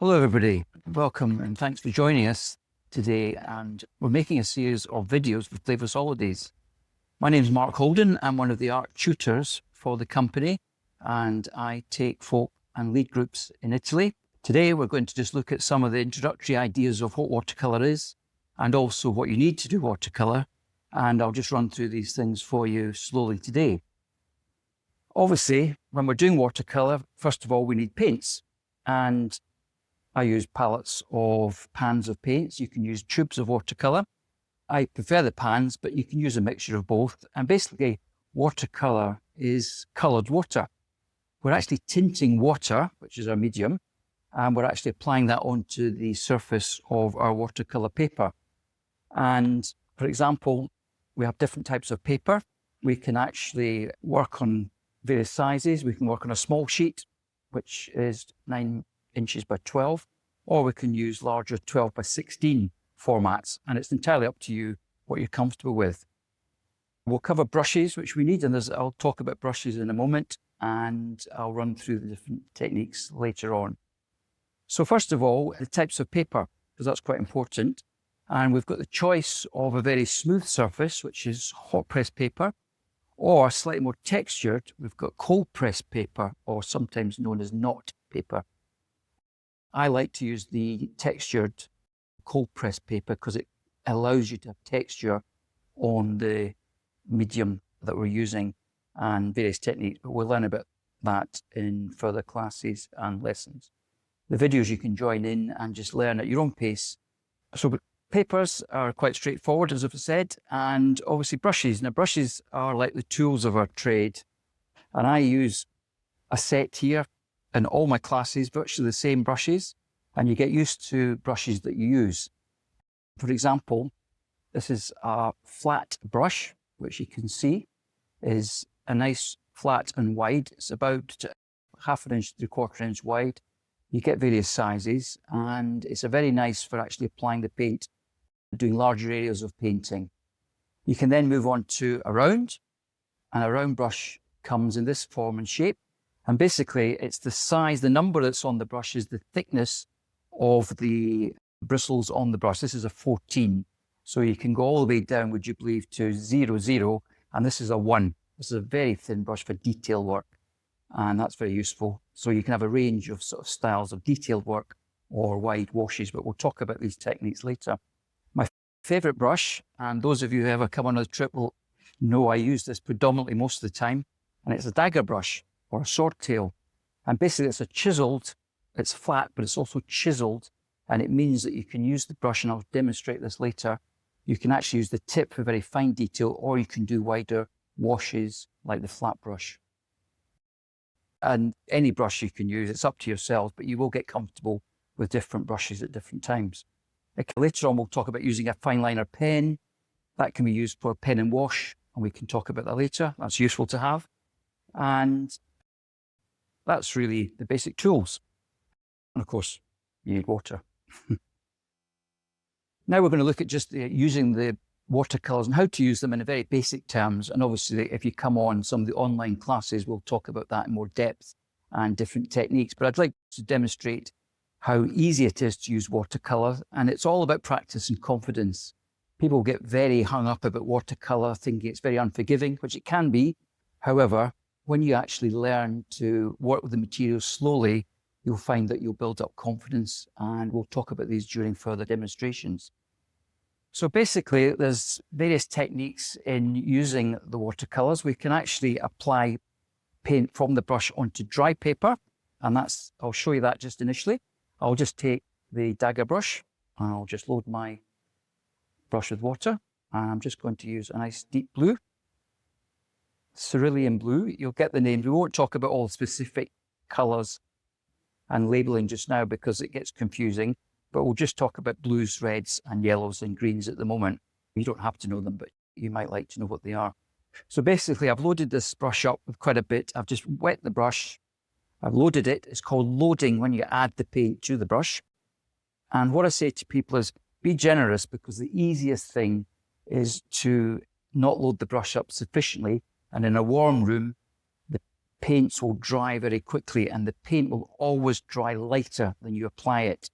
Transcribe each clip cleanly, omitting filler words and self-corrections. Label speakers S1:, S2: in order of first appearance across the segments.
S1: Hello everybody, welcome and thanks for joining us today, and we're making a series of videos for Flavours Holidays. My name is Mark Holden. I'm one of the art tutors for the company and I take folk and lead groups in Italy. Today we're going to just look at some of the introductory ideas of what watercolour is and also what you need to do watercolour, and I'll just run through these things for you slowly today. Obviously, when we're doing watercolour, first of all we need paints, and I use pans of paints. You can use tubes of watercolour. I prefer the pans, but you can use a mixture of both. And basically, watercolour is coloured water. We're actually tinting water, which is our medium, and we're actually applying that onto the surface of our watercolour paper. And for example, we have different types of paper. We can actually work on various sizes. We can work on a small sheet, which is 9 inches by 12, or we can use larger 12 by 16 formats, and it's entirely up to you what you're comfortable with. We'll cover brushes, which we need, and I'll talk about brushes in a moment, and I'll run through the different techniques later on. So first of all, the types of paper, because that's quite important. And we've got the choice of a very smooth surface, which is hot press paper, or slightly more textured, we've got cold press paper, or sometimes known as knot paper. I like to use the textured cold press paper because it allows you to have texture on the medium that we're using and various techniques, but we'll learn about that in further classes and lessons. The videos you can join in and just learn at your own pace. So papers are quite straightforward, as I've said, and obviously brushes. Now brushes are like the tools of our trade, and I use a set here in all my classes, virtually the same brushes, and you get used to brushes that you use. For example, this is a flat brush, which you can see is a nice flat and wide. It's about 1/2 inch to 1/4 inch wide. You get various sizes, and it's a very nice for actually applying the paint, doing larger areas of painting. You can then move on to a round, and a round brush comes in this form and shape. And basically it's the size, the number that's on the brush is the thickness of the bristles on the brush. This is a 14. So you can go all the way down, would you believe, to 0, 0. And this is a 1. This is a very thin brush for detail work. And that's very useful. So you can have a range of sort of styles of detailed work or wide washes, but we'll talk about these techniques later. My favorite brush, and those of you who ever come on a trip will know I use this predominantly most of the time, and it's a dagger brush, or a sword tail. And basically it's flat, but it's also chiseled. And it means that you can use the brush, and I'll demonstrate this later. You can actually use the tip for very fine detail, or you can do wider washes like the flat brush. And any brush you can use, it's up to yourselves, but you will get comfortable with different brushes at different times. Later on, we'll talk about using a fine liner pen. That can be used for pen and wash, and we can talk about that later. That's useful to have. And that's really the basic tools. And of course, you need water. Now we're going to look at just using the watercolours and how to use them in a very basic terms. And obviously, if you come on some of the online classes, we'll talk about that in more depth and different techniques. But I'd like to demonstrate how easy it is to use watercolour. And it's all about practice and confidence. People get very hung up about watercolour, thinking it's very unforgiving, which it can be. However, when you actually learn to work with the materials slowly, you'll find that you'll build up confidence, and we'll talk about these during further demonstrations. So basically, there's various techniques in using the watercolours. We can actually apply paint from the brush onto dry paper, and I'll show you that just initially. I'll just take the dagger brush, and I'll just load my brush with water, and I'm just going to use a nice deep blue. Cerulean blue, you'll get the name. We won't talk about all specific colours and labelling just now because it gets confusing, but we'll just talk about blues, reds and yellows and greens at the moment. You don't have to know them, but you might like to know what they are. So basically, I've loaded this brush up with quite a bit. I've just wet the brush. I've loaded it. It's called loading when you add the paint to the brush. And what I say to people is be generous, because the easiest thing is to not load the brush up sufficiently. And in a warm room, the paints will dry very quickly and the paint will always dry lighter than you apply it.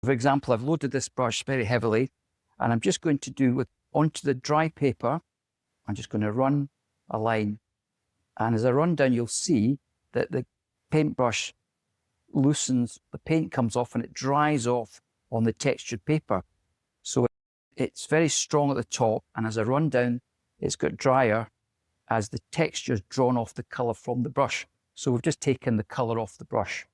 S1: For example, I've loaded this brush very heavily and I'm just going to do onto the dry paper, I'm just going to run a line. And as I run down, you'll see that the paintbrush loosens, the paint comes off and it dries off on the textured paper. So it's very strong at the top, and as I run down, it's got drier as the texture's drawn off the colour from the brush. So we've just taken the colour off the brush.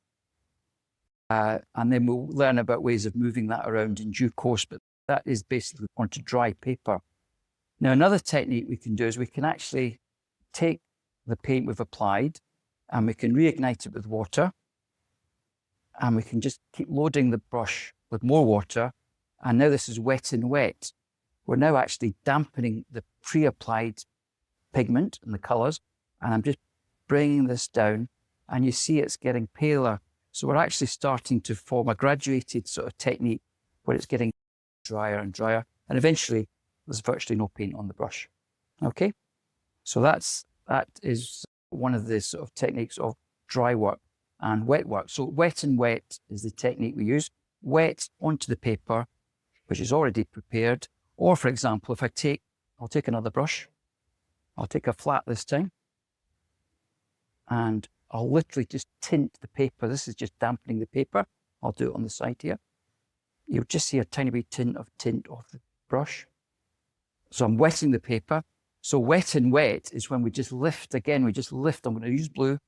S1: And then we'll learn about ways of moving that around in due course, but that is basically onto dry paper. Now, another technique we can do is we can actually take the paint we've applied and we can reignite it with water, and we can just keep loading the brush with more water. And now this is wet and wet. We're now actually dampening the pre-applied pigment and the colours, and I'm just bringing this down and you see it's getting paler. So we're actually starting to form a graduated sort of technique where it's getting drier and drier, and eventually there's virtually no paint on the brush. Okay, so that is one of the sort of techniques of dry work and wet work. So wet and wet is the technique we use. Wet onto the paper, which is already prepared. Or for example, if I'll take another brush, I'll take a flat this time, and I'll literally just tint the paper. This is just dampening the paper. I'll do it on the side here. You'll just see a tiny bit tint off the brush. So I'm wetting the paper. So wet and wet is when we just lift again. We just lift. I'm going to use blue,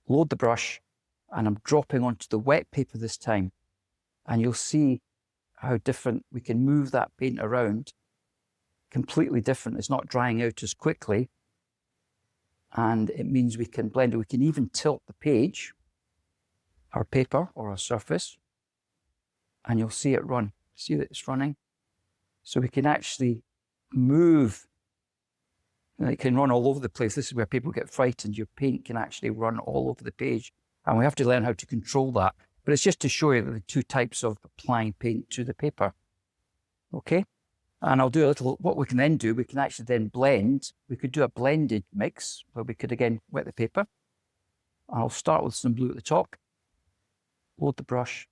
S1: load the brush, and I'm dropping onto the wet paper this time. And you'll see how different we can move that paint around. Completely different. It's not drying out as quickly. And it means we can blend it. We can even tilt the page, our paper or our surface, and you'll see it run. See that it's running? So we can actually move. It can run all over the place. This is where people get frightened. Your paint can actually run all over the page. And we have to learn how to control that. But it's just to show you the two types of applying paint to the paper. Okay? And I'll do a little, what we can then do, we can actually then blend. We could do a blended mix where we could again wet the paper. I'll start with some blue at the top, load the brush,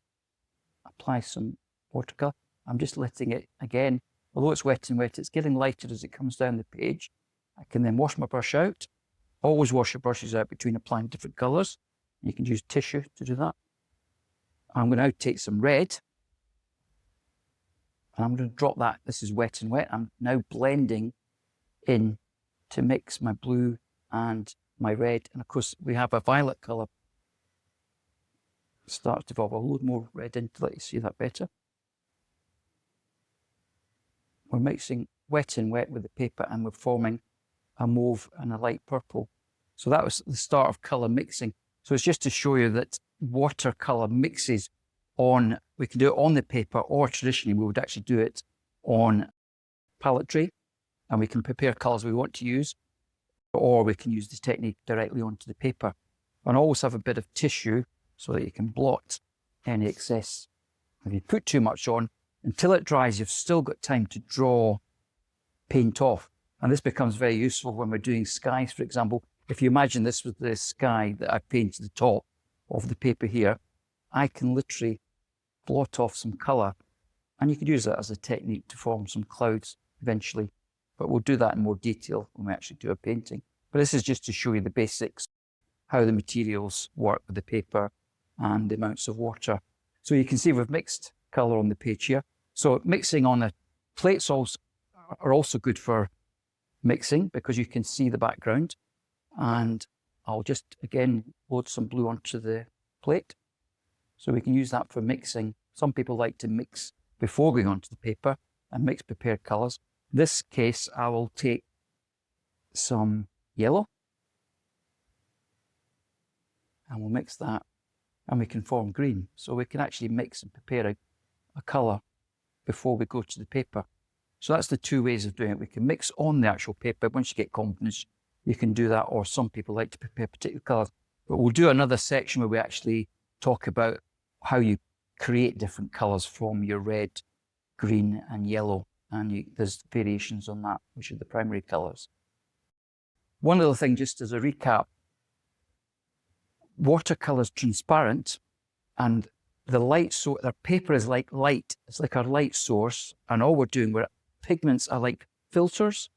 S1: apply some watercolour. I'm just letting it again, although it's wet and wet, it's getting lighter as it comes down the page. I can then wash my brush out. Always wash your brushes out between applying different colours. You can use tissue to do that. I'm going to now take some red. And I'm going to drop that. This is wet and wet. I'm now blending in to mix my blue and my red. And of course, we have a violet colour starts to evolve. I'll load more red in to let you see that better. We're mixing wet and wet with the paper, and we're forming a mauve and a light purple. So that was the start of colour mixing. So it's just to show you that watercolour mixes on, we can do it on the paper, or traditionally we would actually do it on palette tray, and we can prepare colours we want to use, or we can use the technique directly onto the paper. And always have a bit of tissue so that you can blot any excess. If you put too much on, until it dries, you've still got time to draw paint off. And this becomes very useful when we're doing skies, for example. If you imagine this was the sky that I painted the top of the paper here, I can literally blot off some colour, and you could use that as a technique to form some clouds eventually. But we'll do that in more detail when we actually do a painting. But this is just to show you the basics, how the materials work with the paper and the amounts of water. So you can see we've mixed colour on the page here. So mixing on the plates are also good for mixing because you can see the background. And I'll just again load some blue onto the plate. So we can use that for mixing. Some people like to mix before going onto the paper and mix prepared colours. In this case, I will take some yellow and we'll mix that, and we can form green. So we can actually mix and prepare a colour before we go to the paper. So that's the two ways of doing it. We can mix on the actual paper. Once you get confidence, you can do that, or some people like to prepare particular colours. But we'll do another section where we actually talk about how you create different colours from your red, green and yellow. And there's variations on that, which are the primary colours. One little thing, just as a recap, watercolour's transparent, and the light, so their paper is like light. It's like our light source, and all we're doing, pigments are like filters,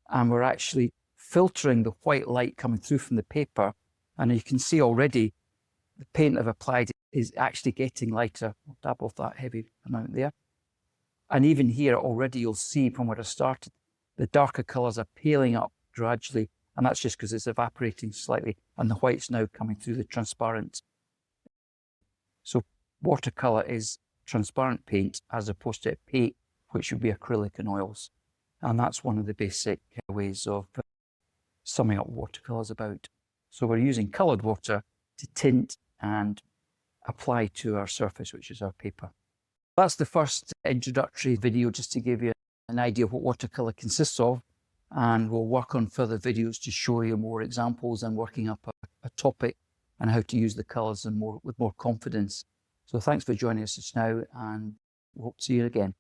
S1: and we're actually filtering the white light coming through from the paper. And you can see already the paint I've applied is actually getting lighter. I'll dab off that heavy amount there. And even here already you'll see from where I started, the darker colours are paling up gradually, and that's just because it's evaporating slightly, and the white's now coming through the transparent. So watercolour is transparent paint as opposed to paint, which would be acrylic and oils. And that's one of the basic ways of summing up what watercolour is about. So we're using coloured water to tint and apply to our surface, which is our paper. That's the first introductory video, just to give you an idea of what watercolour consists of. And we'll work on further videos to show you more examples and working up a topic and how to use the colours with more confidence. So thanks for joining us just now, and we hope to see you again.